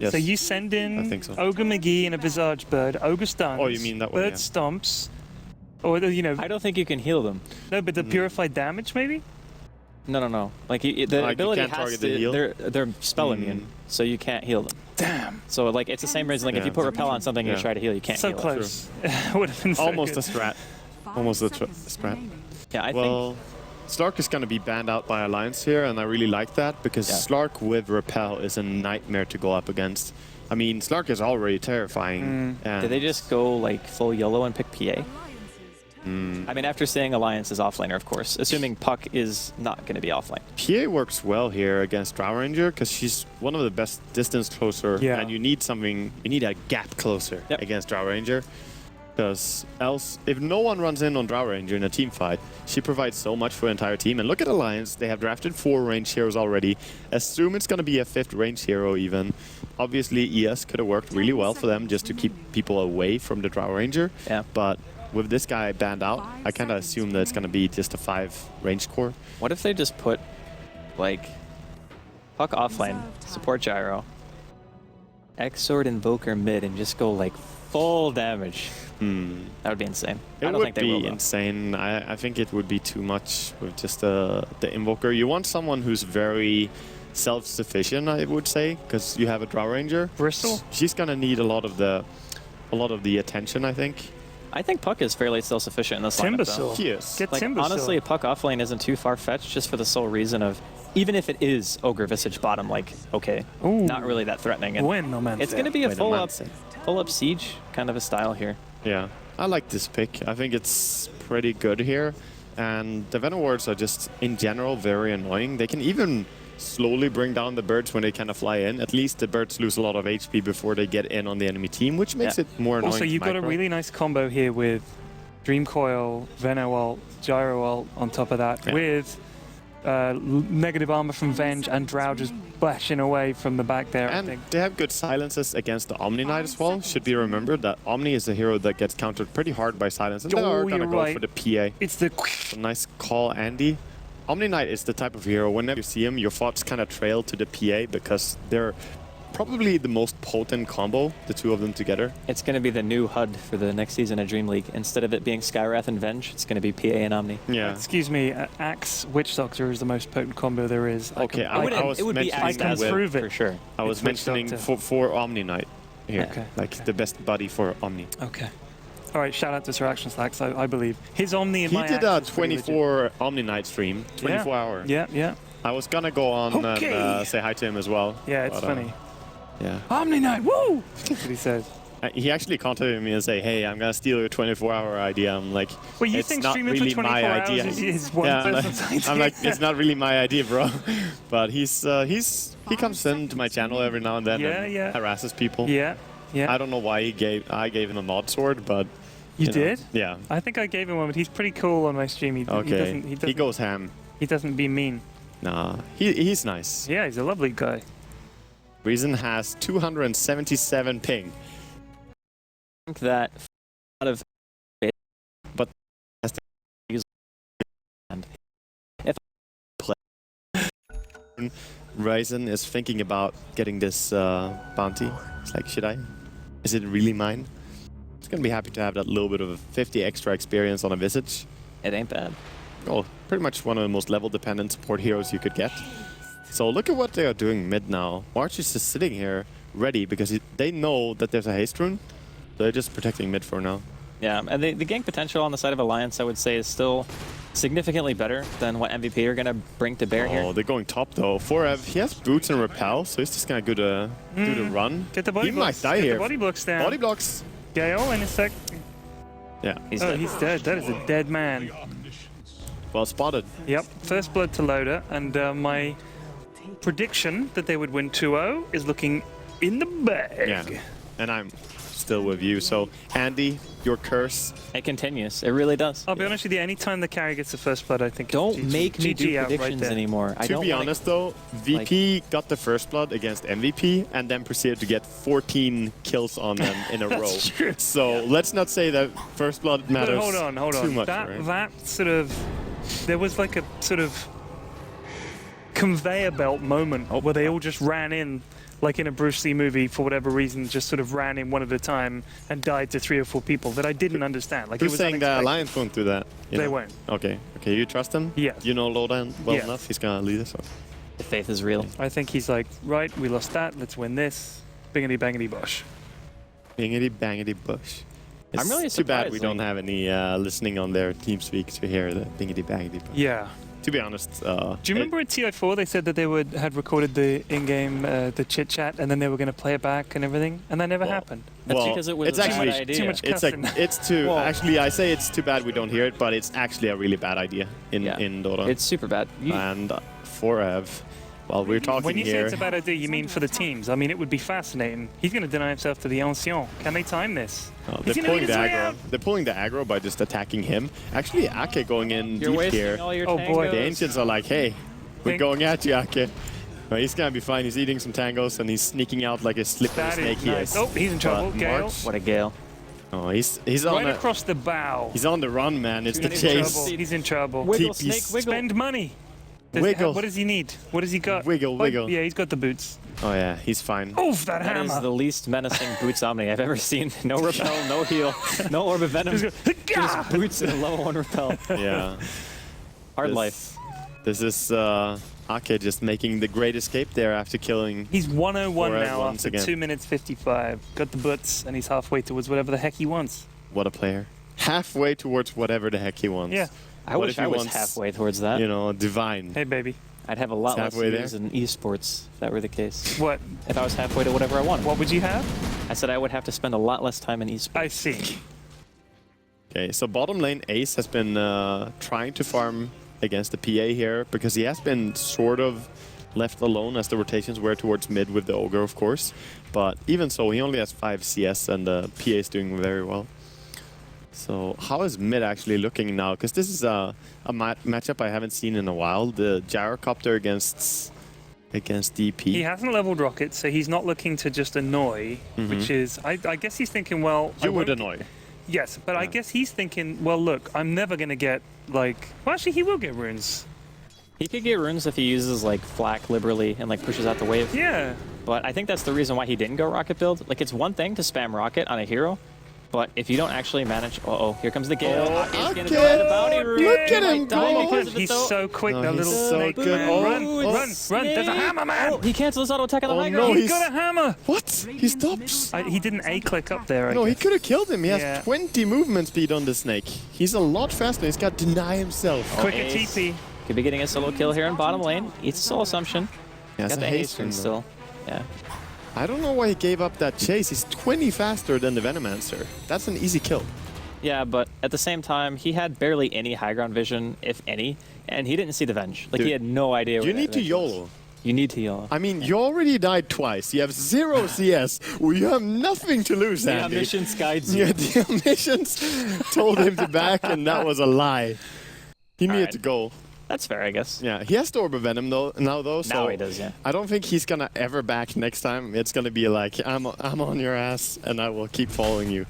Yes. So you send in I think so. Ogre McGee and a Visage Bird, Ogre stuns, Oh, you mean that one, Bird yeah. stomps, or, you know... I don't think you can heal them. No, but the purified damage, maybe? No. Like the Like, you ability can't has target to. the heal? They're spell immune, so you can't heal them. Damn. So like it's the same reason. Like if you put repel on something and you try to heal, you can't So heal close. Would have been so Almost good. a strat. Almost a strat. it. Yeah, I Well, Slark is going to be banned out by Alliance here, and I really like that because Slark with repel is a nightmare to go up against. I mean, Slark is already terrifying. think. Did they just go like full YOLO and pick PA? I mean, after saying Alliance is offlaner, of course, assuming Puck is not going to be offlane. PA works well here against Drow Ranger because she's one of the best distance closer, and you need something, you need a gap closer against Drow Ranger. Because else, if no one runs in on Drow Ranger in a team fight, she provides so much for the entire team. And look at Alliance, they have drafted 4 ranged heroes already. Assume it's going to be a 5th ranged hero even. Obviously, ES could have worked really well for them just to keep people away from the Drow Ranger. Yeah. But with this guy banned out, I kind of assume that it's going to be just a 5 ranged core. What if they just put like Puck offlane, support gyro, X-Sword Invoker mid, and just go like full damage? That would be insane. I don't think they will. It would be insane. I think it would be too much with just the Invoker. You want someone who's very self-sufficient, I would say, because you have a Drow Ranger. Bristol? She's gonna need a lot of the attention, I think. I think Puck is fairly self-sufficient in this lineup, though. He is. Get Like, Timbersaw. honestly, a Puck offlane isn't too far-fetched just for the sole reason of, even if it is Ogre Visage bottom, like, okay, not really that threatening. And it's going to be a full-up siege kind of a style here. Yeah, I like this pick. I think it's pretty good here. And the Venom Wards are just, in general, very annoying. They can even slowly bring down the birds when they kind of fly in. At least the birds lose a lot of HP before they get in on the enemy team, which makes it more annoying. Also, you've got a really nice combo here with Dream Coil, Veno ult, Gyro ult on top of that, with negative armor from Venge and Drow just bashing away from the back there. And I think they have good silences against the Omni Knight as well. Should be remembered that Omni is a hero that gets countered pretty hard by silence. And they are going to go for the PA. It's the... So nice call, Andy. Omni Knight is the type of hero, whenever you see him, your thoughts kind of trail to the PA because they're probably the most potent combo, the two of them together. It's going to be the new HUD for the next season of DreamLeague. Instead of it being Skywrath and Venge, it's going to be PA and Omni. Yeah. Excuse me, Axe Witch Doctor is the most potent combo there is. Okay, I can prove it for sure. I was mentioning for Omni Knight here, like the best buddy for Omni. Okay. All right, shout out to Sir Action Slacks, I believe. His Omni and he my did Axe a is pretty 24 Omni Knight stream, 24 hour. Yeah. I was gonna go on and say hi to him as well. Yeah, it's funny. Yeah. Omni Knight, woo! That's what he says. He actually contacted me and say, "Hey, I'm gonna steal your 24-hour idea." I'm like, Well, you it's think not streaming really for 24 my hours idea. is one person's idea? I'm like, it's not really my idea, bro. But he comes into my channel every now and then and harasses people. Yeah. I don't know why I gave him a mod sword, but you did? Yeah. I think I gave him one, but he's pretty cool on my stream. He goes ham. He doesn't be mean. Nah, he's nice. Yeah, he's a lovely guy. Reason has 277 ping. I think that out of it, but if Ryzen is thinking about getting this bounty. It's like, should I? Is it really mine? It's gonna be happy to have that little bit of 50 extra experience on a Visage. It ain't bad. Oh, pretty much one of the most level-dependent support heroes you could get. So look at what they are doing mid now. March is just sitting here ready because they know that there's a haste rune. They're just protecting mid for now. Yeah, and the gank potential on the side of Alliance, I would say, is still significantly better than what MVP are going to bring to bear here. Oh, they're going top though. Forev, he has boots and repel, so he's just going to do the run. Get the body blocks. He might die here. The body blocks down. Body blocks. Gale in a sec. Yeah. He's dead. He's dead. That is a dead man. Well spotted. Yep. First blood to Loader, and my prediction that they would win 2-0 is looking in the bag. Yeah. And I'm still with you. So, Andy, your curse. It continues. It really does. I'll be honest with you, anytime the carry gets the first blood, I think don't it's make me do GG predictions anymore. To be honest though, VP got the first blood against MVP and then proceeded to get 14 kills on them in a row. True. So let's not say that first blood matters hold on. too much. That sort of, there was like a sort of conveyor belt moment where they all just ran in like in a Bruce Lee movie, for whatever reason, just sort of ran in one at a time and died to 3 or 4 people that I didn't understand. Like, it Who's was saying the unexpected. Alliance won't do that? They won't. Okay. Okay, you trust him? Yes. You know Loda well Yes. enough? He's gonna lead us. The faith is real. I think he's like, right, we lost that, let's win this. Bingity bangity bosh. Bingity bangity bush. It's I'm really too bad surprised, we don't like- have any listening on their TeamSpeak to hear the bingity bangity bush. Yeah. To be honest, Do you remember at TI4 they said that they had recorded the in-game the chit chat and then they were going to play it back and everything, and that never happened. That's because it was it's a actually bad idea. too much it's like cussing. it's too. Well- actually, I say it's too bad we don't hear it, but it's actually a really bad idea in Yeah. Dota. It's super bad. And for Ev, while we're talking When you say here, it's a bad idea, you mean for the teams. I mean, it would be fascinating. He's going to deny himself to the Ancien. Can they time this? they're Is he pulling gonna the get his way aggro. out? They're pulling the aggro by just attacking him. Actually, Ake going in You're deep wasting here. all your Oh, boy. tangos. The ancients are like, hey, we're Think- going at you, Ake. Well, he's gonna be fine. He's eating some tangos and he's sneaking out like a slippery That snake is he nice. is. Oh, he's in trouble. But Gale. March- What a gale. Oh, he's on Right a, across the bow. he's on the run, man. It's the He's in chase. trouble. He's in trouble. Wiggle, TPs. snake, wiggle. Spend money. Wiggle. What does he need? What has he got? Wiggle, Oh, wiggle. yeah, he's got the boots. Oh yeah, he's fine. Oof, that That hammer. is the least menacing Boots Omni I've ever seen. No repel, no heal, no orb of venom. Gah! Just Boots and a low on repel. Yeah. Hard This- life. This is Ake just making the great escape there after killing. He's 101 Forever now once after again. 2 minutes 55. Got the boots, and he's halfway towards whatever the heck he wants. What a player. Halfway towards whatever the heck he wants. Yeah. I What wish if he I was wants, halfway towards that. You know, divine. Hey, baby. I'd have a lot It's less halfway years in esports if that were the case. What? If I was halfway to whatever I wanted. What would you have? I said I would have to spend a lot less time in esports. I see. Okay, so bottom lane Ace has been trying to farm against the PA here because he has been sort of left alone as the rotations were towards mid with the Ogre, of course. But even so, he only has 5 CS and the PA is doing very well. So how is mid actually looking now? Because this is a matchup I haven't seen in a while. The Gyrocopter against DP. He hasn't leveled Rocket, so he's not looking to just annoy, which is... I guess he's thinking, well... I You would won't- annoy. Yes, but I guess he's thinking, well, look, I'm never going to get, like... Well, actually, he will get runes. He could get runes if he uses like flak liberally and like pushes out the wave. Yeah. But I think that's the reason why he didn't go rocket build. Like it's one thing to spam rocket on a hero, but if you don't actually manage, here comes the gale. Oh, Ake's gonna Ake! go to the bounty room. Look at He him might die go! because of it, He's though. so quick, No, that he's little so snake good. man. Oh, run, oh, run, There's a hammer, man. Oh, he cancels his auto attack on the Oh, high no, ground. He's got a hammer. What? He stops. He didn't A-click up there, I No, he guess. could have killed him. He has Yeah. 20 movement speed on the snake. He's a lot faster. He's got to deny himself. Quicker Ace. TP. Could be getting a solo kill here in bottom lane. Eats a soul assumption. He has Got a the haste haste still. Yeah. I don't know why he gave up that chase. He's 20 faster than the Venomancer. That's an easy kill. Yeah, but at the same time, he had barely any high ground vision, if any, and he didn't see the Venge. Like, Dude, he had no idea where You that need to Venge was. YOLO. You need to YOLO. I mean, you already died twice. You have 0 CS. Well, you have nothing to lose, The Andy. omniscience guides you. Yeah, the omniscience told him to back, and that was a lie. He needed Alright. to go. That's fair, I guess. Yeah, he has the Orb of Venom now, though. So Now he does, yeah. I don't think he's gonna ever back next time. It's gonna be like, I'm on your ass, and I will keep following you.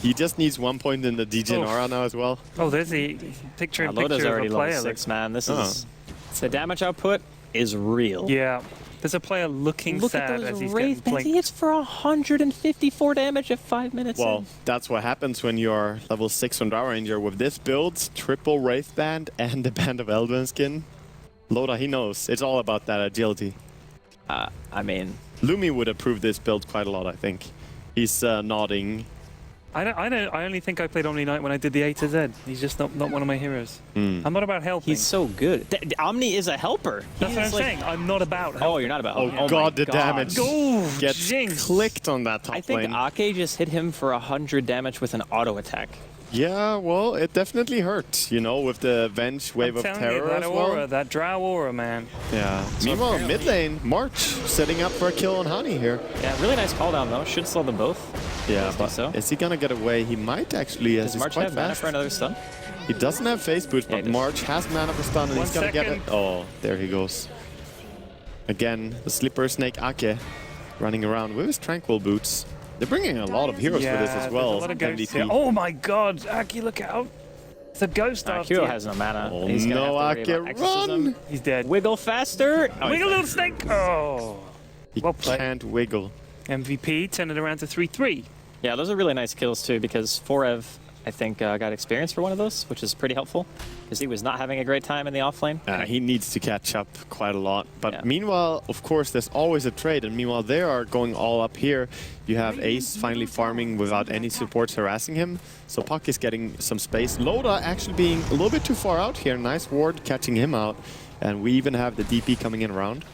He just needs 1 point in the DGNR now as well. Oh, there's the picture in Loda's picture of already a level player. 6, man. This Oh. is... The damage output is real. Yeah. There's a player looking Look sad at as those he's Wraith getting bands. He blinked. hits for 154 damage at 5 minutes Well, in. that's what happens when you're level 6 on Drow Ranger. With this build, triple Wraith Band and the Band of Elven Skin. Loda, he knows. It's all about that agility. I mean... Lumi would approve this build quite a lot, I think. He's nodding. I only think I played Omni Knight when I did the A to Z. He's just not one of my heroes. I'm not about helping. He's so good. Omni is a helper. That's what I'm He's like- saying. I'm not about helping. Oh, you're not about Oh, helping. God, my the damage. Go, Gets jinx. clicked on that top I think lane. Ake just hit him for 100 damage with an auto attack. Yeah, well, it definitely hurt, you know, with the Venge Wave I'm of telling Terror you, that as well. aura, that Drow aura, man. Yeah. Meanwhile, mid lane, March setting up for a kill on Honey here. Yeah, really nice call down though. Should slow them both. Yeah, but so. is he gonna get away? He might actually, as Does he's March quite have mana fast. for another stun? He doesn't have phase boost, Yeah, but he does. March has mana for stun, and 1 he's gonna get it. second. Oh, there he goes. Again, the Slipper Snake Ake running around with his Tranquil Boots. They're bringing a lot of heroes for this as there's well. a lot of ghosts MVP. here. Oh my God, Aki, look out! It's a ghost after Hero you. has no mana. Oh He's gonna no, have to Ake, worry about exorcism. run! He's dead. Wiggle faster. Oh, Wiggle little snake! Oh! He Well played. can't wiggle. MVP, turn it around to 3-3. Yeah, those are really nice kills too, because Forev, I think, got experience for one of those, which is pretty helpful, because he was not having a great time in the offlane. He needs to catch up quite a lot. But Yeah. meanwhile, of course, there's always a trade. And meanwhile, they are going all up here. You have Ace finally farming without any supports harassing him. So Puck is getting some space. Loda actually being a little bit too far out here. Nice ward catching him out. And we even have the DP coming in around.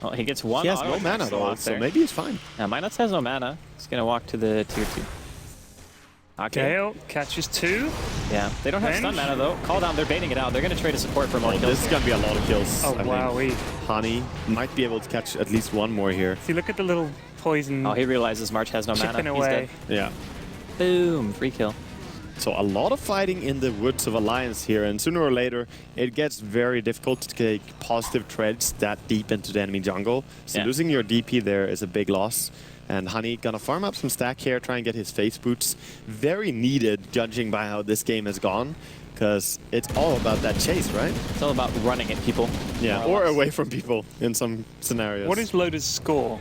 Well, he gets one. He has auto no mana attack though, off so there. maybe he's fine. Yeah, Minuts has no mana. He's going to walk to the tier 2. Okay. Gale catches 2. Yeah, they don't have stun Venge. mana though. Call down, they're baiting it out. They're going to trade a support for more kills. This is going to be a lot of kills. Oh, I wow. think. Honey might be able to catch at least one more here. See, look at the little poison Oh, he realizes March has no mana. chipping He's away. dead. Yeah. Boom, free kill. So a lot of fighting in the Woods of Alliance here, and sooner or later it gets very difficult to take positive trades that deep into the enemy jungle. So Yeah. losing your DP there is a big loss. And Honey gonna farm up some stack here, try and get his face boots. Very needed, judging by how this game has gone, because it's all about that chase, right? It's all about running at people. Yeah, more or less. away from people in some scenarios. What is Loda's score?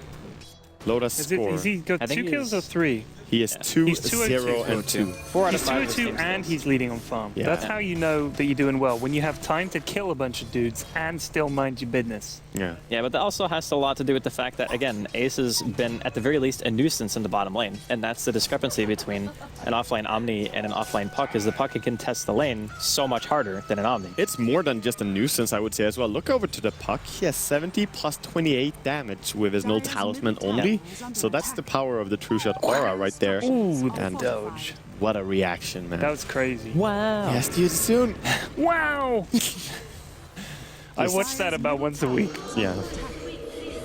Loda's score? Has he got I think 2 kills or he's- 3? He is 2, He's 202. 0, and 2. 4 out of He's 5 of his 2-2 games and goals. he's leading on farm. Yeah. That's how you know that you're doing well, when you have time to kill a bunch of dudes and still mind your business. Yeah. Yeah, but that also has a lot to do with the fact that, again, Ace has been, at the very least, a nuisance in the bottom lane. And that's the discrepancy between an offlane Omni and an offlane Puck, is the Puck can test the lane so much harder than an Omni. It's more than just a nuisance, I would say as well. Look over to the Puck. He has 70 plus 28 damage with his null talisman only. So that's the power of the True Shot aura right there. Ooh, the And dodge. what a reaction, man. That was crazy. Wow. Yes, dude, soon. Wow! I watch that about once a week. Yeah.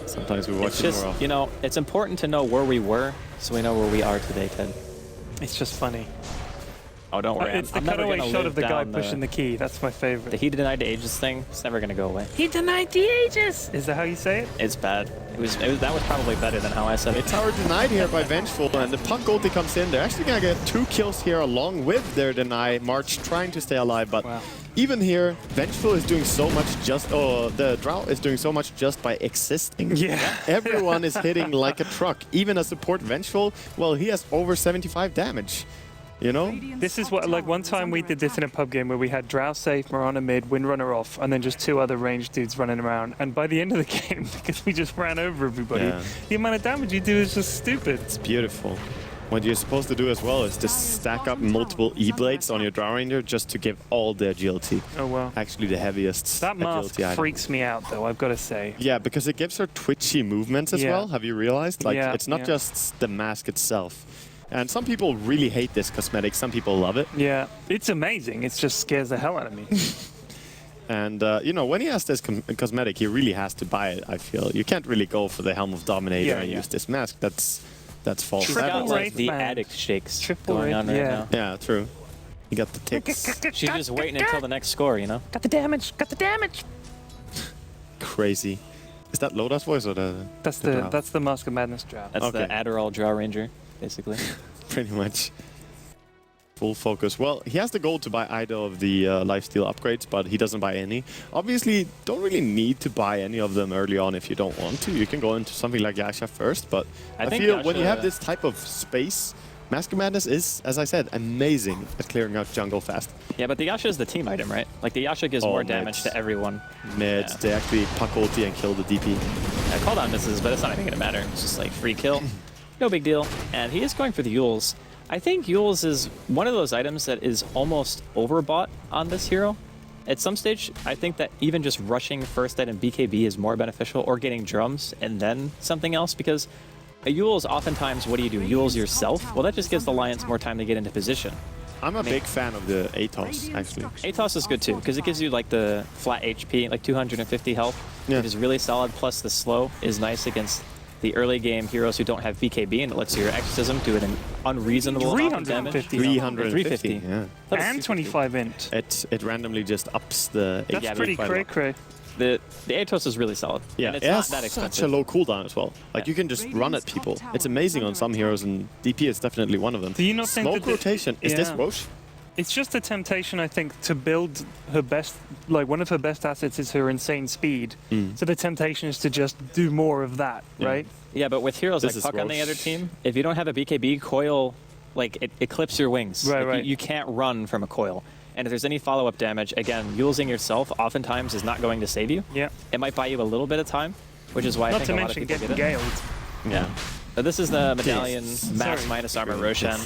Sometimes we watch It's it just, more often. you know, it's important to know where we were so we know where we are today, Ted. It's just funny. Oh, don't worry. It's the I'm never cutaway gonna shot live of the guy down pushing the key. That's my The favorite. he denied the ages thing. It's never going to go away. He denied the ages! Is that how you say it? It's bad. That was probably better than how I said it. Tower denied here by Vengeful, and the Puck ulti comes in. They're actually gonna get 2 kills here along with their deny. March trying to stay alive, but Wow. even here, Vengeful is doing so much just... Oh, the Drow is doing so much just by existing. Yeah. Everyone is hitting like a truck. Even a support Vengeful, well, he has over 75 damage. You know? This is what, like, one time we did this in a pub game where we had Drow safe, Mirana mid, Windrunner off, and then just 2 other ranged dudes running around. And by the end of the game, because we just ran over everybody, Yeah. the amount of damage you do is just stupid. It's beautiful. What you're supposed to do as well is just stack up multiple E-blades on your Drow Ranger just to give all the agility. Oh, well. Actually, the heaviest That mask agility item. freaks me out, though, I've got to say. Yeah, because it gives her twitchy movements as Yeah. well. Have you realized? Like, Yeah, it's not yeah. just the mask itself. And some people really hate this cosmetic. Some people love it. Yeah, it's amazing. It just scares the hell out of me. And, you know, when he has this cosmetic, he really has to buy it, I feel. You can't really go for the Helm of Dominator Yeah, and yeah. use this mask. That's false. She's Triple got like Wraith the Man. addict shakes Triple going Wraith, on right yeah. now. Yeah, true. You got the ticks. She's just waiting until the next score, you know? Got the damage, got the damage. Crazy. Is that Loda's voice or the... That's the the Drow? that's the Mask of Madness draft. That's the Okay. Adderall Drow Ranger, basically. Pretty much. Full focus. Well, he has the goal to buy either of the lifesteal upgrades, but he doesn't buy any. Obviously, don't really need to buy any of them early on if you don't want to. You can go into something like Yasha first, but I think feel when you Yasha- have this type of space, Mask of Madness is, as I said, amazing at clearing out jungle fast. Yeah, but the Yasha is the team item, right? Like, the Yasha gives Oh, more damage mids. to everyone. Mids, Yeah. they actually puck ulti and kill the DP. I call down misses, but it's not even going to matter. It's just like free kill. No big deal. And he is going for the Yules. I think Yules is one of those items that is almost overbought on this hero. At some stage, I think that even just rushing first item BKB is more beneficial, or getting drums and then something else, because a Yules, oftentimes, what do? Yules yourself? Well, that just gives the Alliance more time to get into position. I'm a big fan of the Atos, actually. Atos is good too, because it gives you like the flat HP, like 250 health, Yeah. which is really solid, plus the slow is nice against the early game heroes who don't have BKB, and it lets your exorcism do an unreasonable amount of damage. 350. 350, yeah. That was And 350. 25 int. It randomly just ups the That's Yeah, pretty quite a lot. cray-cray. The Atos is really solid. Yeah, and it's it not has that such expensive. a low cooldown as well. Like, you can just run at people. It's amazing on some heroes, and DP is definitely one of them. Do you not think Smoke that rotation. Is this yeah. Roche? It's just a temptation, I think, to build her best, like one of her best assets is her insane speed. So the temptation is to just do more of that, right? Yeah, but with heroes This like is Puck on the Roche. other team, if you don't have a BKB, coil, like it clips your wings. Right, Like, right. You can't run from a coil. And if there's any follow-up damage, again, using yourself oftentimes is not going to save you. Yeah. It might buy you a little bit of time, which is why I Not think to a lot of mention people getting get it. galed. Yeah. But this is the medallion max Sorry. minus armor Roshan.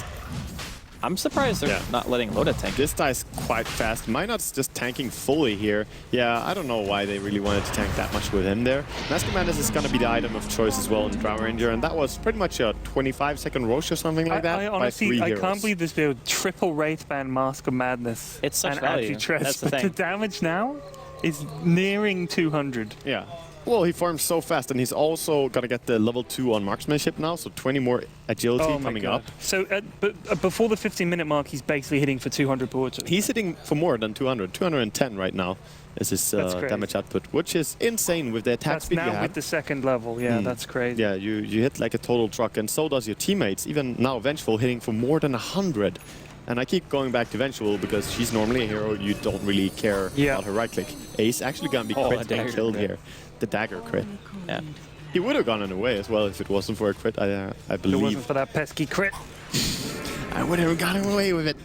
I'm surprised they're not letting Loda tank. This guy's quite fast. Minot's just tanking fully here. Yeah, I don't know why they really wanted to tank that much with him there. Master Madness is going to be the item of choice as well in Drow Ranger, and that was pretty much a 25-second Roche or something like that. I by honestly, 3 I heroes. can't believe this build. Triple Wraithband Mask of Madness. It's such and value. Anti-Tress. That's the But thing. the damage now is nearing 200. Yeah. Well, he farms so fast, and he's also going to get the level 2 on marksmanship now, so 20 more agility Oh my coming God. up. So before the 15-minute mark, he's basically hitting for 200 boards. He's hitting for more than 200. 210 right now is his That's crazy. damage output, which is insane with the attack That's speed you now have. with the second level. Yeah, that's crazy. Yeah, you hit like a total truck, and so does your teammates. Even now, Vengeful hitting for more than 100. And I keep going back to Vengeful because she's normally a hero you don't really care about her right click. Ace actually gonna be crit and dagger killed crit. here. The dagger crit. Yeah. He would have gone away as well if it wasn't for a crit, I If it wasn't believe. for that pesky crit. I would have gotten away with it.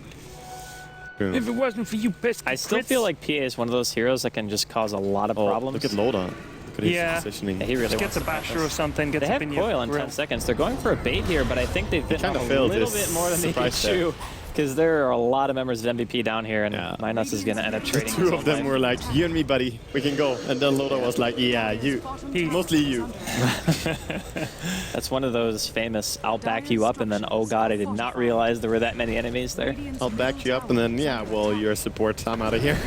If it wasn't for you pesky I still crits. feel like PA is one of those heroes that can just cause a lot of Oh, problems. look at Loda. Look at his Yeah. positioning. Yeah, he really Just wants gets a to basher or focus. something. Gets They up have in your coil in grill. 10 seconds. They're going for a bait here, but I think they've been kinda a failed little his bit more than they can surprise there. chew. Because there are a lot of members of MVP down here, and Yeah. Minus is going to end up trading. Two of them were like, you and me, buddy, we can go. And then Loda was like, yeah, you. Mostly you. That's one of those famous, I'll back you up, and then, oh god, I did not realize there were that many enemies there. I'll back you up, and then, yeah, well, you're a support. I'm out of here.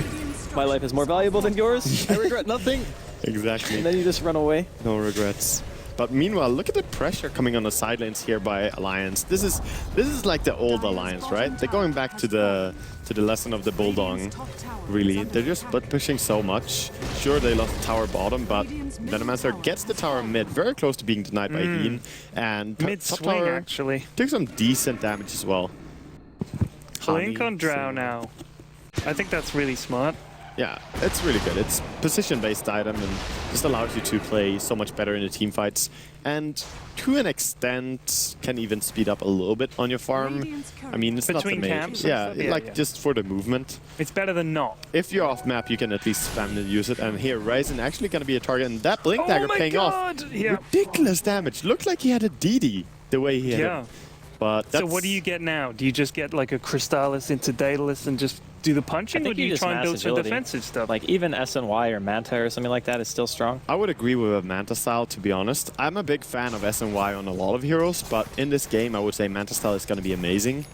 My life is more valuable than yours. I regret nothing. Exactly. And then you just run away. No regrets. But meanwhile, look at the pressure coming on the side lanes here by Alliance. This is like the old Alliance, right? They're going back to the lesson of the Bulldog. Really, they're just pushing so much. Sure, they lost the tower bottom, but Venomancer gets the tower mid, very close to being denied by Dean, and Mid top swing tower actually. took some decent damage as well. Blink on Drow so- now. I think that's really smart. Yeah, it's really good. It's position-based item and just allows you to play so much better in the team fights. And to an extent, can even speed up a little bit on your farm. I mean, it's not the Between main. camps and Yeah, stuff? Yeah, like yeah. just for the movement. It's better than not. If you're off map, you can at least spam and use it. And here, Razen actually going to be a target, and that Blink Dagger oh my paying God! off. Yeah. Ridiculous damage. Looked like he had a DD the way he had Yeah. it. But So that's, what do you get now? Do you just get like a Crystallis into Daedalus and just do the punching, I or think do you you just try and mass build some agility. defensive stuff? Like even SNY or Manta or something like that is still strong. I would agree with a Manta style, to be honest. I'm a big fan of SNY on a lot of heroes, but in this game, I would say Manta style is going to be amazing.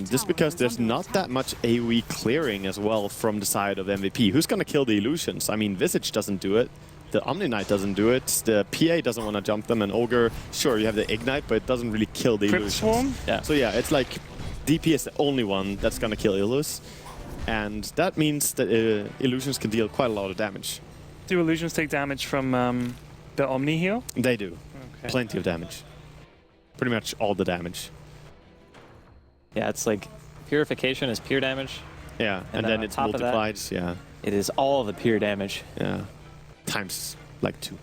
Just because there's not that much AoE clearing as well from the side of MVP. Who's going to kill the illusions? I mean, Visage doesn't do it. The Omni Knight doesn't do it. The PA doesn't want to jump them. And Ogre, sure, you have the Ignite, but it doesn't really kill the Crypt illusions. Swarm? Yeah. So yeah, it's like DP is the only one that's going to kill Illus. And that means that illusions can deal quite a lot of damage. Do illusions take damage from the Omni heal? They do. Okay. Plenty of damage. Pretty much all the damage. Yeah, it's like purification is pure damage. Yeah, and then then on it's top of that- multiplied. Yeah, It is all the pure damage. yeah. Times like 2.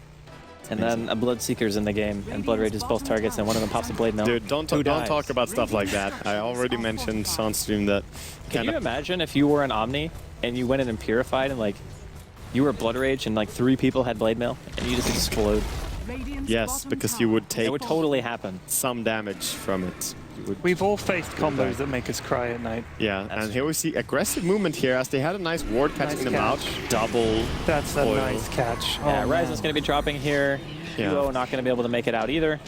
And then a Bloodseeker's in the game, and Blood Rage is both targets, and one of them pops a blade mail. Dude, don't Who dies? talk about stuff like that. I already mentioned on stream that Can kind you of. imagine if you were an Omni and you went in and purified and like you were Blood Rage and like 3 people had blade mail and you just explode? Yes, because you would take It would totally happen. some damage from it. You would, We've all faced combos that make us cry at night. yeah, That's and here we see aggressive movement here as they had a nice ward catching Nice them catch. out. Double. That's a Foil. nice catch. Yeah, Oh, Ryzen's man. going to be dropping here. Yeah. Duo not going to be able to make it out either.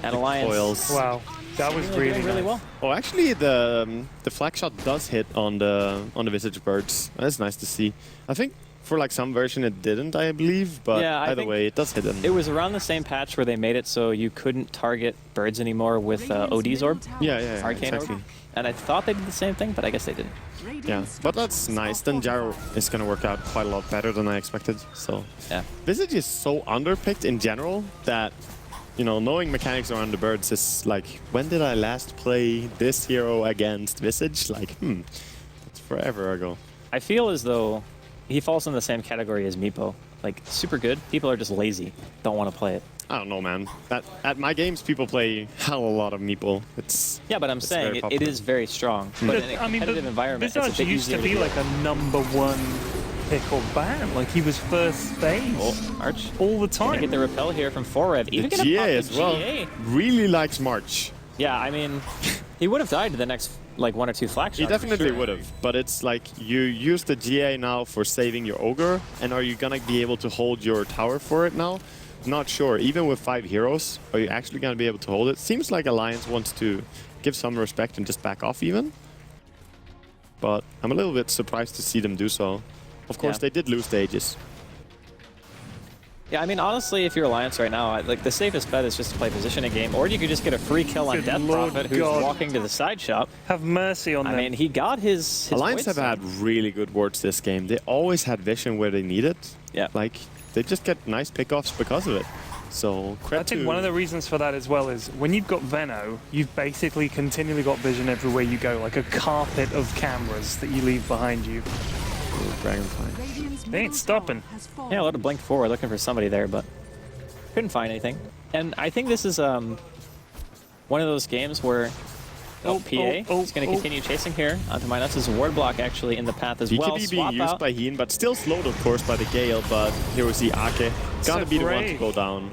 And Alliance Foils. Wow, that was really, doing really nice. well. Oh, actually, the flag shot does hit on the Visage birds. That's nice to see. I think for like some version it didn't, I believe, but Yeah, I either think way, it does hit them. It was around the same patch where they made it so you couldn't target birds anymore with OD's orb, yeah, Arcane exactly. orb. And I thought they did the same thing, but I guess they didn't. Yeah, but that's nice. Then Gyro is going to work out quite a lot better than I expected. So Yeah. Visage is so underpicked in general that you know, knowing mechanics around the birds is like, when did I last play this hero against Visage? Like, it's forever ago. I feel as though he falls in the same category as Meepo. Like, super good. People are just lazy. Don't want to play it. I don't know, man. At my games, people play hell a lot of Meeple. Yeah, but I'm saying it is very strong. But in a competitive environment, it's a bit used easier to be like a #1 pick or ban. Like, he was first stage March all the time. Gonna get the repel here from Forev. Even the gonna GA pop the as well. GA. Really likes March. Yeah, I mean, he would have died to the next like 1 or 2 flag shots. He definitely sure. would have, but it's like you use the GA now for saving your Ogre, and are you gonna be able to hold your tower for it now? Not sure. Even with 5 heroes, are you actually gonna be able to hold it? Seems like Alliance wants to give some respect and just back off even. But I'm a little bit surprised to see them do so. Of course, they did lose the Aegis. Yeah, I mean, honestly, if you're Alliance right now, like the safest bet is just to play positioning game, or you could just get a free kill on Death Prophet, who's walking to the side shop. Have mercy on them. I mean, he got his Alliance have had really good wards this game. They always had vision where they need it. Yeah. Like, they just get nice pickoffs because of it. So, I think one of the reasons for that as well is when you've got Veno, you've basically continually got vision everywhere you go, like a carpet of cameras that you leave behind you. Dragonfly. They ain't stopping. Yeah, a lot of blink forward looking for somebody there, but couldn't find anything. And I think this is one of those games where PA is going to continue chasing here onto Minus' ward block actually in the path as well. BKB being used by Heen, but still slowed of course by the Gale, but here we see Ake. Gotta be the one to go down.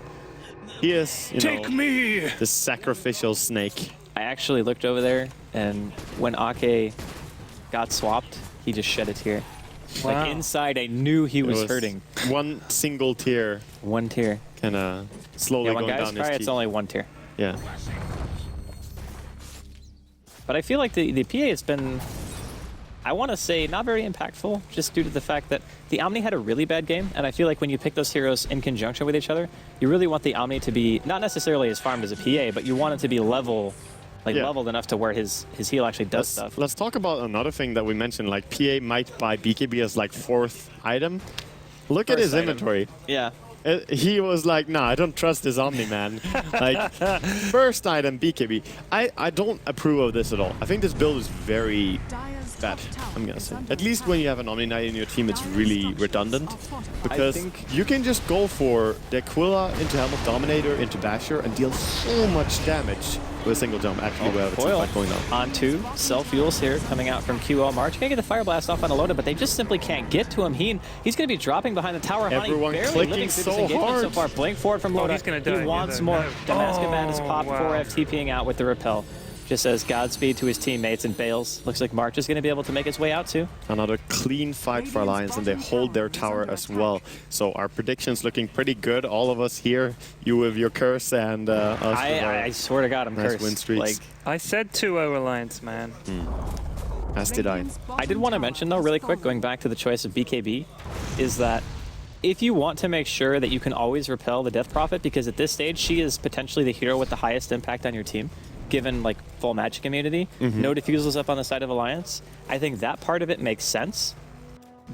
He is, you know, the sacrificial snake. I actually looked over there, and when Ake got swapped, he just shed a tear. Wow. Like inside, I knew he was hurting. One single tear. One tear. Kind of slowly going down his cheek. It's only one tear. Yeah. But I feel like the PA has been, I want to say, not very impactful, just due to the fact that the Omni had a really bad game, and I feel like when you pick those heroes in conjunction with each other, you really want the Omni to be not necessarily as farmed as a PA, but you want it to be level. Leveled enough to where his heal actually does stuff. Let's talk about another thing that we mentioned, like PA might buy BKB as like 4th item. Look at his inventory. Yeah. He was like, nah, I don't trust this Omni, man. Like, 1st item BKB. I don't approve of this at all. I think this build is very bad, I'm gonna say. At least when you have an Omni Knight in your team, it's really redundant. Because you can just go for the Aquila into Helm of Dominator, into Basher, and deal so much damage with a single jump. Actually, we have a teamfight going on. On 2, self-fuels here coming out from QL March. Gonna get the Fire Blast off on a loader, but they just simply can't get to him. He's gonna be dropping behind the tower. Everyone clicking so hard. So far. Blink forward from Loda. He's gonna die. He wants more. Damascus Man is popped. 4F TPing out with the repel. Just says Godspeed to his teammates and bails. Looks like March is going to be able to make his way out too. Another clean fight for Alliance, and they hold their tower as well. So our predictions looking pretty good. All of us here, you with your curse and us with I swear to God, I'm nice cursed. win streaks. Like, I said 2-0 Alliance, man. As did I. I did want to mention though, really quick, going back to the choice of BKB, is that if you want to make sure that you can always repel the Death Prophet, because at this stage she is potentially the hero with the highest impact on your team, given like full magic immunity, no defusals up on the side of Alliance, I think that part of it makes sense.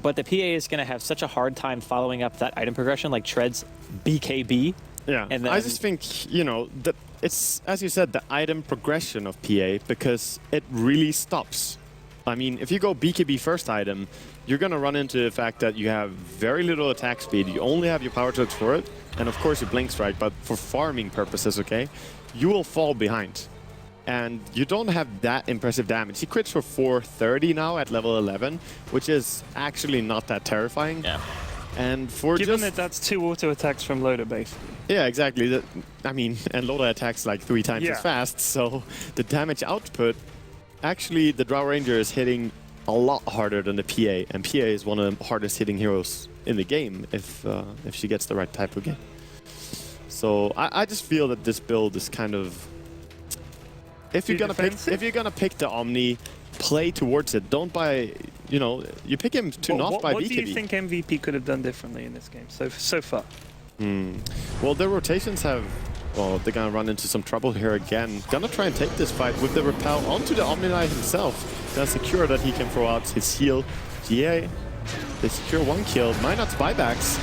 But the PA is going to have such a hard time following up that item progression like Tread's BKB. Yeah, and then I just think, you know, that it's, as you said, the item progression of PA, because it really stops. I mean, if you go BKB 1st item, you're going to run into the fact that you have very little attack speed, you only have your power touch for it, and of course your blink strike, but for farming purposes, okay, you will fall behind. And you don't have that impressive damage. He crits for 430 now at level 11, which is actually not that terrifying. Yeah. And for given that that's 2 auto attacks from Loda, basically. Yeah, exactly. I mean, and Loda attacks like 3 times as fast, so the damage output, actually the Drow Ranger is hitting a lot harder than the PA, and PA is one of the hardest hitting heroes in the game if she gets the right type of game. So I just feel that this build is kind of, if you're gonna pick the Omni, play towards it. Don't buy, you know, you pick him to not buy BKB. What do you think MVP could have done differently in this game so far? Well, their rotations have, well, they're gonna run into some trouble here again. Gonna try and take this fight with the repel onto the Omni Knight himself. Gonna secure that he can throw out his heal. GA, they secure 1 kill. Minot's buybacks.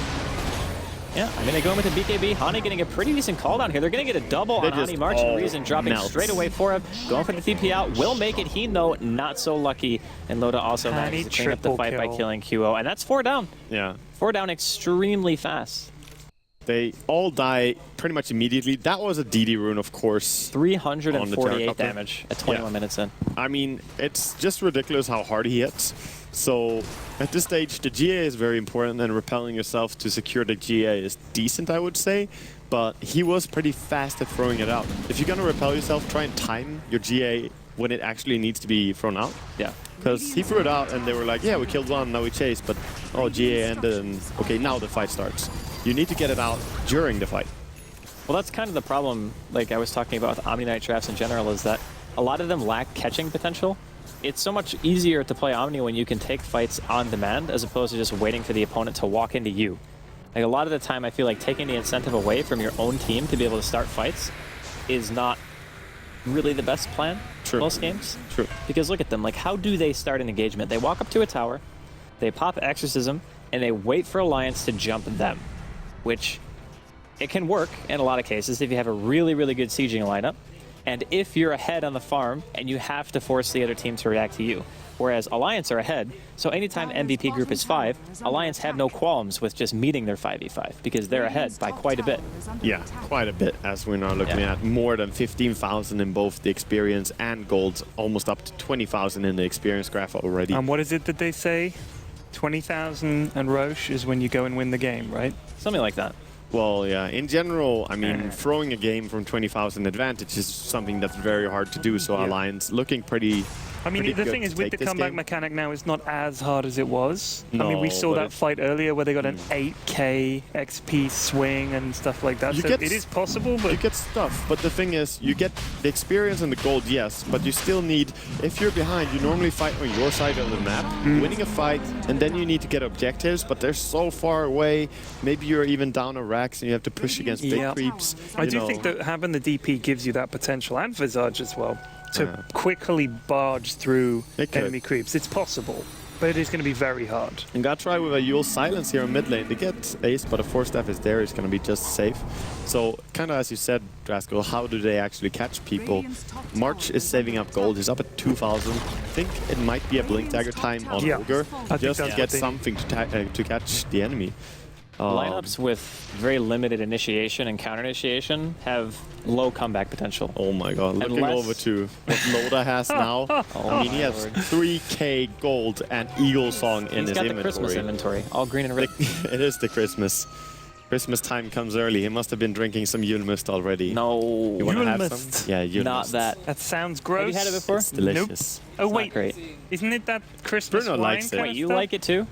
Yeah, I mean, they go in with the BKB. Hani getting a pretty decent call down here. They're going to get a double on Hani. Marching Reason dropping straight away for him. Going for the TP out. Will make it. He, no, not so lucky. And Loda also manages to clean up the fight by killing QO. And that's 4 down. Yeah. 4 down extremely fast. They all die pretty much immediately. That was a DD rune, of course. 348 damage at 21 minutes in. I mean, it's just ridiculous how hard he hits. So at this stage, the GA is very important, and repelling yourself to secure the GA is decent, I would say. But he was pretty fast at throwing it out. If you're going to repel yourself, try and time your GA when it actually needs to be thrown out. Yeah. Because he threw it out, and they were like, yeah, we killed one, now we chase. But, oh, GA ended, and okay, now the fight starts. You need to get it out during the fight. Well, that's kind of the problem, like I was talking about with Omni Knight drafts in general, is that a lot of them lack catching potential. It's so much easier to play Omni when you can take fights on demand as opposed to just waiting for the opponent to walk into you. Like a lot of the time, I feel like taking the incentive away from your own team to be able to start fights is not really the best plan in most games. True. Because look at them, like how do they start an engagement? They walk up to a tower, they pop Exorcism, and they wait for Alliance to jump them, which it can work in a lot of cases if you have a really, really good sieging lineup. And if you're ahead on the farm and you have to force the other team to react to you. Whereas Alliance are ahead, so anytime MVP group is 5, Alliance have no qualms with just meeting their 5v5 because they're ahead by quite a bit. Yeah, quite a bit, as we're now looking at more than 15,000 in both the experience and gold, almost up to 20,000 in the experience graph already. And what is it that they say? 20,000 and Roche is when you go and win the game, right? Something like that. Well, yeah, in general, I mean, throwing a game from 20,000 advantage is something that's very hard to do, so Alliance looking pretty I mean, the thing is, with the comeback mechanic now, it's not as hard as it was. No, I mean, we saw that fight earlier where they got an 8k XP swing and stuff like that. So it is possible, but... You get stuff, but the thing is, you get the experience and the gold, yes, but you still need... If you're behind, you normally fight on your side of the map, winning a fight, and then you need to get objectives, but they're so far away. Maybe you're even down a Rax and you have to push against big creeps. I do think that having the DP gives you that potential, and Visage as well, to quickly barge through enemy creeps. It's possible, but it is going to be very hard. And gotta try with a Yule Silence here in mid lane. They get Ace, but a 4-staff is there. It's going to be just safe. So, kind of as you said, Draskell, how do they actually catch people? March is saving up gold. He's up at 2,000. I think it might be a Blink Dagger time on Ogre, just to get something to catch the enemy. Lineups with very limited initiation and counter initiation have low comeback potential. Oh my god, looking over to what Loda has now. I mean, he has 3k gold and Eagle Song in his inventory. He's got the Christmas inventory, all green and red. It is the Christmas. Christmas time comes early. He must have been drinking some Yule Mist already. No. You want to have some? Yeah, Yule Not Mist. that. That sounds gross. Have you had it before? It's delicious. Nope. Oh wait, great. Isn't it that Christmas Bruno wine likes it. kind Wait, of you stuff? like it too?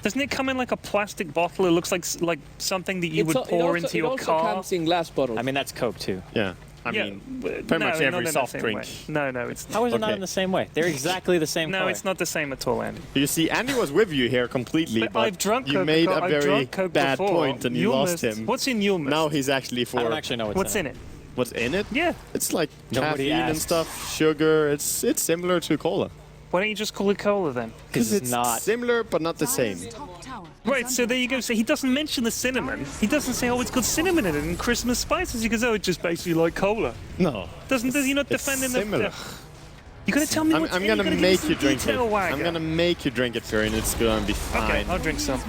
Doesn't it come in like a plastic bottle? It looks like something that you would pour into your car. It also comes in glass bottles. I mean, that's Coke too. Yeah. I mean, pretty much every soft drink. No, it's not. How is it not in the same way? They're exactly the same color. No, it's not the same at all, Andy. You see, Andy was with you here completely, but I've drunk you Coke made a I've very drunk Coke bad before. point and you Yule lost Mist. him. What's in Yule Mist? Now he's actually for... I don't actually know what's in it. What's in it? Yeah. It's like Nobody caffeine and asked. stuff, sugar. It's similar to cola. Why don't you just call it cola then? Because it's not. Similar, but not the same. Right, so there you go. So he doesn't mention the cinnamon. He doesn't say, oh, it's got cinnamon in it and Christmas spices. He goes, oh, it's just basically like cola. No. Does he not It's defend in similar. the... You're going to tell me what's I'm in it? gonna You're make you give me drink some it. detail, Wagger. I'm gonna make you drink it, Fury, and it's gonna be fine. Okay, I'll drink some.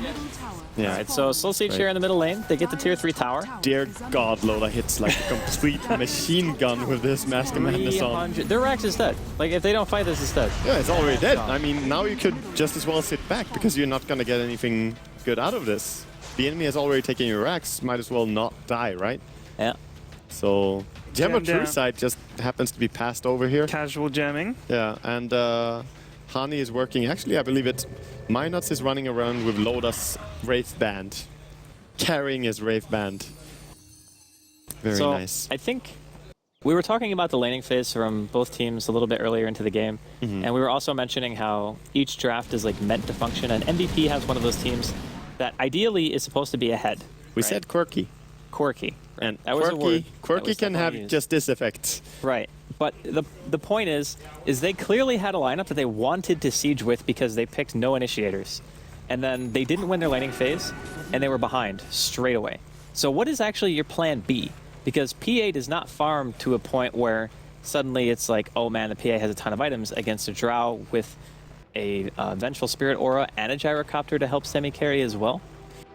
Yeah. Alright, so Soul Siege here in the middle lane. They get the tier 3 tower. Dear God, Lola hits like a complete machine gun with this Mask of Madness on. Their Rax is dead. Like, if they don't fight this, it's dead. Yeah, it's already dead. I mean, now you could just as well sit back because you're not gonna get anything good out of this. The enemy has already taken your Rax. Might as well not die, right? Yeah. So, Gem of True Sight just happens to be passed over here. Casual jamming. Yeah, and Hani is working. Actually, I believe it's Minots is running around with Loda's Wraith Band, carrying his Wraith Band. Very nice. I think we were talking about the laning phase from both teams a little bit earlier into the game, and we were also mentioning how each draft is like meant to function, and MVP has one of those teams that ideally is supposed to be ahead. We said quirky. Quirky. And that was a word. Quirky can have just this effect. Right. But the point is they clearly had a lineup that they wanted to siege with because they picked no initiators. and then they didn't win their laning phase, and they were behind straight away. So what is actually your plan B? Because PA does not farm to a point where suddenly it's like, oh man, the PA has a ton of items against a Drow with a Vengeful Spirit Aura and a Gyrocopter to help semi-carry as well.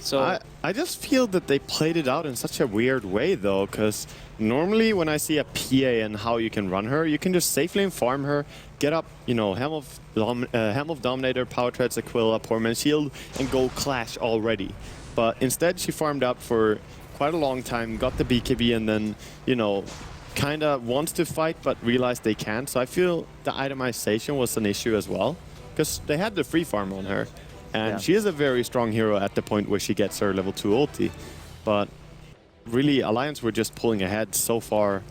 So I just feel that they played it out in such a weird way, though, because normally when I see a PA and how you can run her, you can just safe lane farm her, get up, you know, Helm of Dominator, Power Treads, Aquila, Poor Man's Shield, and go Clash already. But instead, she farmed up for quite a long time, got the BKB, and then, you know, kind of wants to fight, but realized they can't. So I feel the itemization was an issue as well, because they had the free farm on her. And she is a very strong hero at the point where she gets her level 2 ulti. But really, Alliance were just pulling ahead so far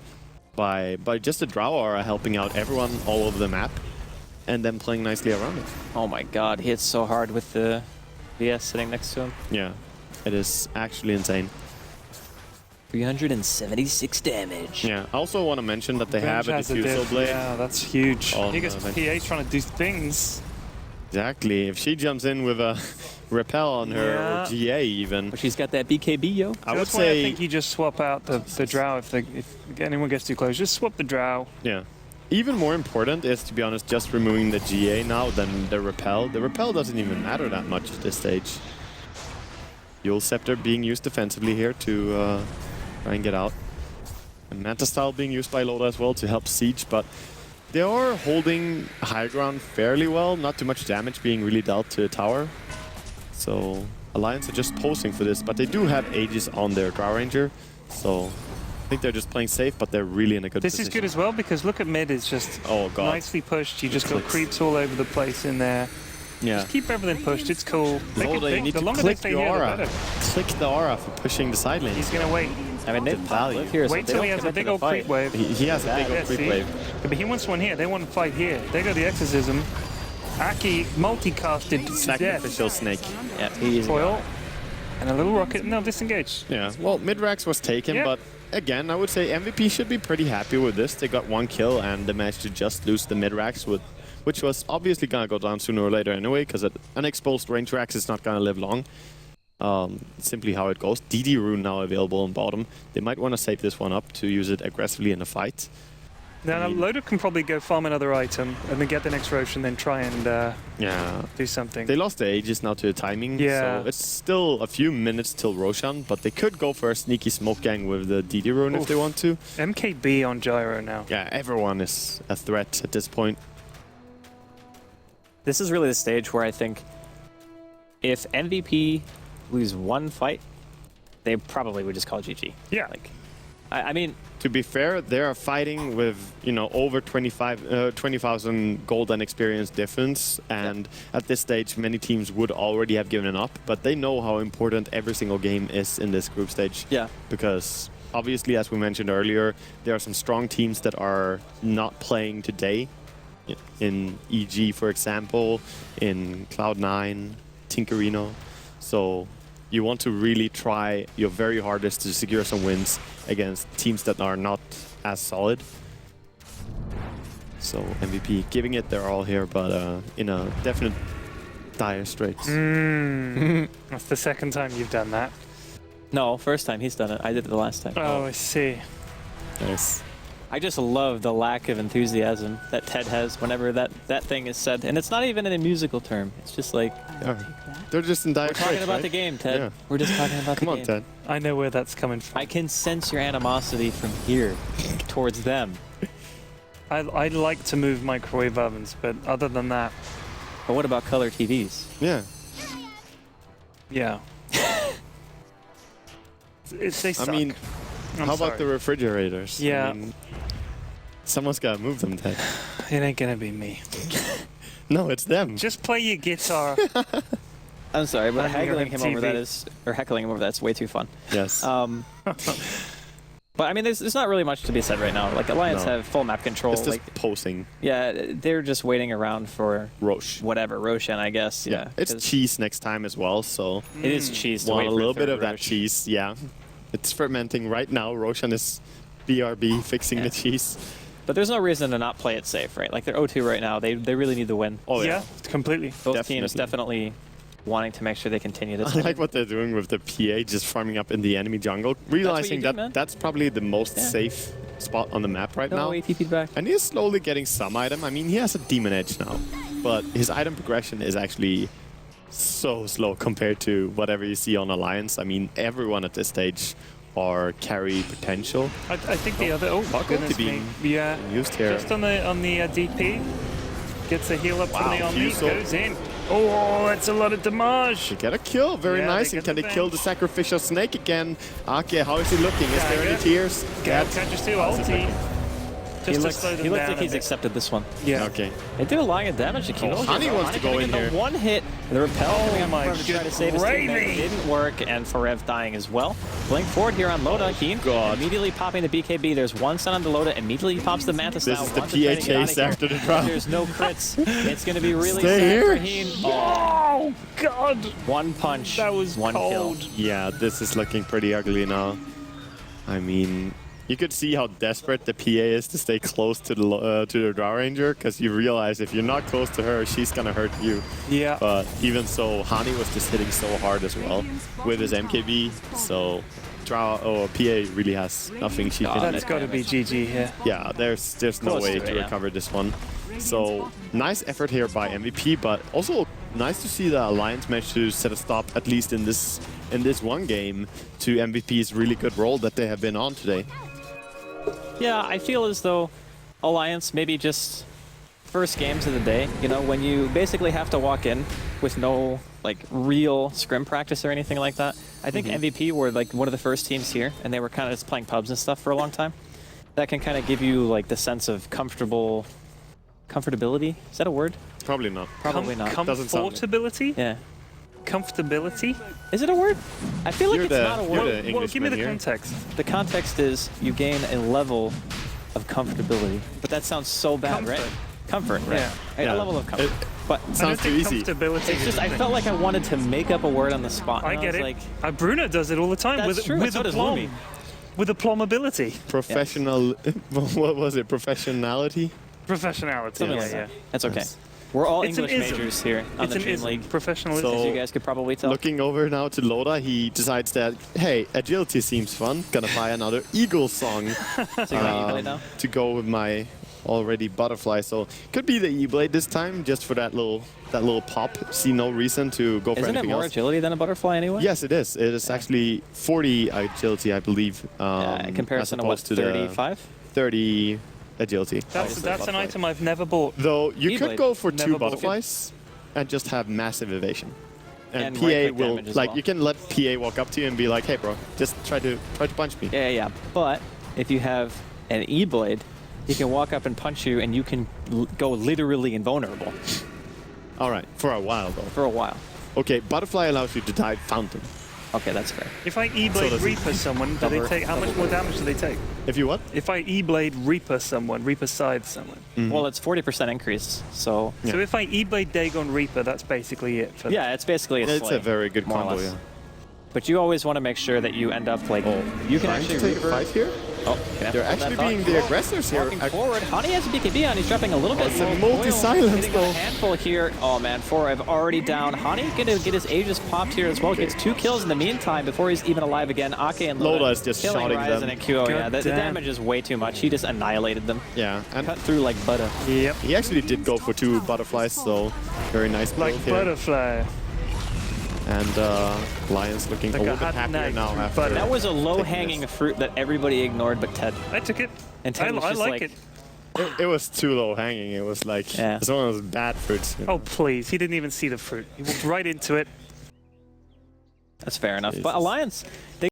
by just a Drow Aura helping out everyone all over the map and then playing nicely around it. oh my god, he hits so hard with the VS sitting next to him. Yeah, it is actually insane. 376 damage. Yeah, I also want to mention that they have a Diffusal Blade. Yeah, that's huge. He gets Venge. PA's trying to do things. Exactly. If she jumps in with a repel on her, or GA even. But she's got that BKB, yo. I would That's why say, I think you just swap out the Drow if anyone gets too close. Just swap the Drow. yeah. Even more important is, to be honest, just removing the GA now than the repel. The repel doesn't even matter that much at this stage. Yule Scepter being used defensively here to try and get out. And Manta Style being used by Loda as well to help siege, but they are holding high ground fairly well. Not too much damage being really dealt to the tower. So Alliance are just posing for this, but they do have Aegis on their Drow Ranger. So I think they're just playing safe, but they're really in a good position. This is good as well because look at mid, it's just nicely pushed. You just got creeps all over the place in there. Yeah. Just keep everything pushed, it's cool. Loda, you need the to longer they click stay the here, the aura. better. Click the aura for pushing the side lanes. He's gonna wait. I mean, they value. live here, so Wait they till don't he has a commit to big the old fight. creep wave. He has a big old creep see? wave. Yeah, but he wants one here. They want to fight here. They got the Exorcism. Aki multicasted to death. Sacrificial Snake. Yeah, he's Foil. And a little rocket. No, disengage. Yeah, well, Midrax was taken, Yeah. but again, I would say MVP should be pretty happy with this. They got 1 kill and they managed to just lose the Midrax, which was obviously going to go down sooner or later anyway, because an exposed range Rax is not going to live long. Simply how it goes. DD Rune now available on bottom. They might want to save this one up to use it aggressively in the fight. Now, Loda can probably go farm another item and then get the next Roche and then try and do something. They lost the Aegis now to the timing, Yeah. so it's still a few minutes till Roshan, but they could go for a sneaky smoke gang with the DD Rune if they want to. MKB on Gyro now. Yeah, everyone is a threat at this point. This is really the stage where I think if MVP lose one fight, they probably would just call GG. Yeah. Like, I mean, To be fair, they are fighting with, you know, over 20,000 gold and experience difference, and at this stage, many teams would already have given up, but they know how important every single game is in this group stage. Yeah. Because obviously, as we mentioned earlier, there are some strong teams that are not playing today. In EG, for example, in Cloud9, Tinkerino. So you want to really try your very hardest to secure some wins against teams that are not as solid. So MVP giving it their all here, but in a definite dire straits. That's the second time you've done that. no, first time he's done it. I did it the last time. Oh, I see. Nice. I just love the lack of enthusiasm that Ted has whenever that thing is said. And it's not even in a musical term. It's just like, Yeah. They're just in dire we're talking straits, about right? the game, Ted. Yeah. We're just talking about Come the on, game. Ted. I know where that's coming from. I can sense your animosity from here towards them. I like to move microwave ovens, but other than that, But what about color TVs? Yeah. yeah. They suck. I mean, I'm how sorry. about the refrigerators? Yeah. I mean, someone's got to move them, Ted. It ain't gonna be me. No, it's them. Just play your guitar. I'm sorry, but I'm here heckling on him over TV. that is, or heckling him over that's way too fun. Yes. But I mean, there's not really much to be said right now. Like Alliance No. have full map control. It's just Like, posing. yeah, they're just waiting around for Roche. whatever Roshan, I guess. Yeah, It's 'cause cheese next time as well, so It is cheese. To want wait a for little the bit third of that Roche. cheese. Yeah. It's fermenting right now. Roshan is BRB fixing the cheese. But there's no reason to not play it safe, right? Like they're 0-2 right now. They really need the win. Oh, yeah, completely. Both teams definitely wanting to make sure they continue this. I like what they're doing with the PA, just farming up in the enemy jungle, realizing that's probably the most safe spot on the map right now. ATP'd back. And he's slowly getting some item. I mean, he has a demon edge now, but his item progression is actually so slow compared to whatever you see on Alliance. I mean, everyone at this stage are carry potential. I think the other... Oh, goodness me. Yeah, used here. Just on the DP. Gets a heal up from the Omni, goes in. Oh, that's a lot of damage. They get a kill, very nice. And can they kill the sacrificial snake again? Okay, how is he looking? Is there any tears? Catches 2 ulti. He looks like he's accepted this one. Yeah. Okay. They did a lot of damage. Honey wants to go in here. One hit, the repel my to try to save his teammate didn't work, and Forev dying as well. Blink forward here on Loda. He immediately popping the BKB. There's one stun on the Loda. Immediately he pops the Mantis. This is the PA chase after the drop. There's no crits. It's going to be really sad for Heen. Oh, God. One punch. That was one cold. kill. Yeah, this is looking pretty ugly now. I mean, you could see how desperate the PA is to stay close to the Drow Ranger, because you realize if you're not close to her, she's gonna hurt you. Yeah. But even so, Hani was just hitting so hard as well with his MKB. So PA really has nothing she can. That's got to be GG here. Yeah, there's no way to recover this one. So nice effort here by MVP, but also nice to see the Alliance manage to set a stop, at least in this one game, to MVP's really good role that they have been on today. Yeah, I feel as though Alliance maybe just first games of the day, you know, when you basically have to walk in with no like real scrim practice or anything like that. I think MVP were like one of the first teams here, and they were kind of just playing pubs and stuff for a long time. That can kind of give you like the sense of comfortability. Is that a word? Probably not. Probably not. Comfortability? Yeah. Comfortability? Is it a word? I feel like it's not a word. Well, give me the context. The context is you gain a level of comfortability. But that sounds so bad, right? Comfort, right? Yeah. A level of comfort. But it sounds too easy. It's just, I felt like I wanted to make up a word on the spot. I get it. Like, Bruno does it all the time. That's true. With So does aplomb. Lumi. With aplomb ability. Professional, what was it? Professionality? Professionality. Yeah. That's okay. We're all English majors here on the Dream League. Professionalism. As you guys could probably tell. Looking over now to Loda, he decides that, hey, agility seems fun. Gonna buy another Eagle song to go with my already butterfly. So could be the E-Blade this time, just for that little pop. See no reason to go for anything else. Isn't it more agility than a butterfly anyway? Yes, it is. It is actually 40 agility, I believe. In comparison to what, 35? 30 agility. That's an item I've never bought. Though you could go for Never 2 butterflies and just have massive evasion. And PA right-click will, damage as like, well. you can let PA walk up to you and be like, hey bro, just try to punch me. Yeah. But if you have an E-Blade, he can walk up and punch you, and you can go literally invulnerable. All right, for a while though. For a while. Okay, butterfly allows you to dive fountain. Okay, that's fair. If I E-Blade Reaper someone, do they take, how much more damage do they take? If you what? If I E-Blade Reaper someone, Reaper Scythe someone. Well, it's 40% increase, so... So if I E-Blade Dagon Reaper, that's basically it. For it's basically a It's a very good combo, yeah. But you always want to make sure that you end up like... you can actually take a fight here? They're actually being the aggressors here. Walking forward. Honey has a BKB on. He's dropping a little bit. It's a multi-silence Hitting though. a handful here. Oh man, Forev already down. Honey gonna get his Aegis popped here as well. Gets 2 kills in the meantime before he's even alive again. Ake and Loda is just shotting them. And QO. Yeah, the damage is way too much. He just annihilated them. Yeah, and cut through like butter. Yep. He actually did go for 2 butterflies, so very nice build like here. butterfly. And Lions looking a little bit happier now after. That was a low-hanging fruit that everybody ignored but Ted. I took it. And Ted was I just like it. It was too low hanging. It was like it's one of those bad fruits. You know? Oh please, he didn't even see the fruit. He walked right into it. That's fair enough. But Alliance, they